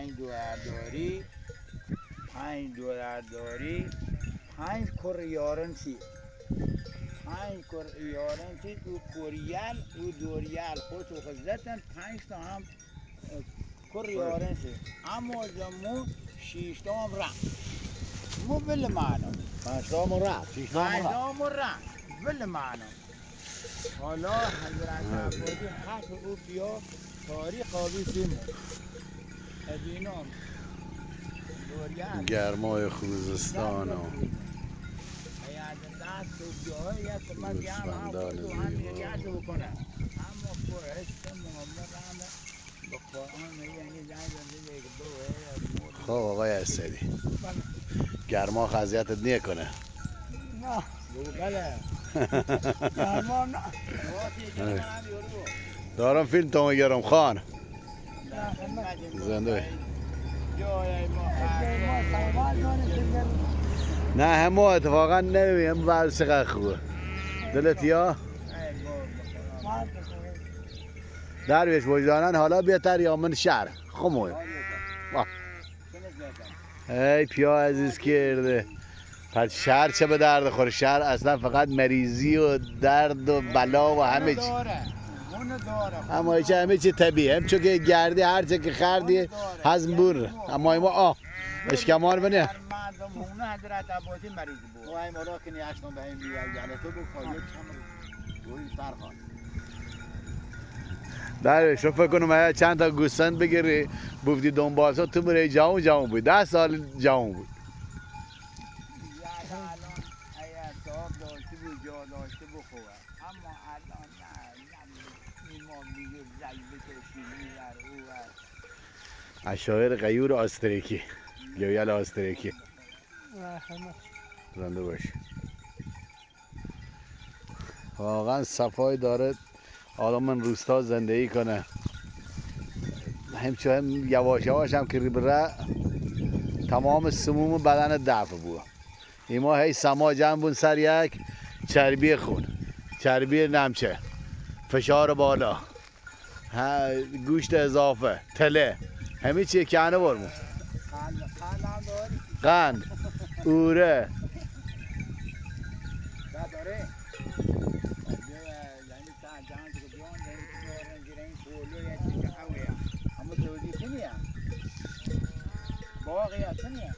$5 داری 5 کر یارنسی 5 کر یارنسی تو کوریال و دوریال خودتو خزدتن 5 تا هم کر یارنسی اما جمو 6 تا هم رفت مو بالمعنى 5 تامون رفت 6 تامون 5 رفت تا هم رفت بالمعنى حالا حضرت عبادی حق او بیا تاریخ آبی سیمون ادینام دوریال گرمای خوزستان و گوسفندان زیبا. خب آقای اسدی گرما خذیتت نکنه. نه بله گرما نه دارم فیلم تامو گرم خان زنده نه همه اتفاقا نمیم بعد چقدر خوبه دلت یا درویش وجدانن حالا بهتر یا من شهر خموی ای پیا عزیز کرده پس شهر چه به درد خوره شهر اصلا فقط مریضی و درد و بلا و همه چی اما ایچه همه چی طبیعی هم چون که گردی هر چه که خردی هزم بور اما ایما اشکمان بنه حضرت عباسی مریض بود و این مولا که نیاشتم به این بیایی تو بخواه یک چم روی سرخان درویش رو فکر کنم چند تا گوسفند بگیری بودی دنبالسا تو بره جوان بود 10 سال جوان بود الان اگر صاحب داشته بود جا داشته بخواه اما الان نه ایمان میگه زل بکشی میور او اشایر غیور آستریکی گویل آستریکی زنده باش واقعا صفای داره آدم من روستا زندگی کنه همچنین یواش یواش هم که بره تمام سموم بدن دفع بود ایما هی سما جمع بون سر یک چربی خون چربی نمچه فشار بالا گوشت اضافه تله همه چیه کنه برمون قند اوره باقی هستنیه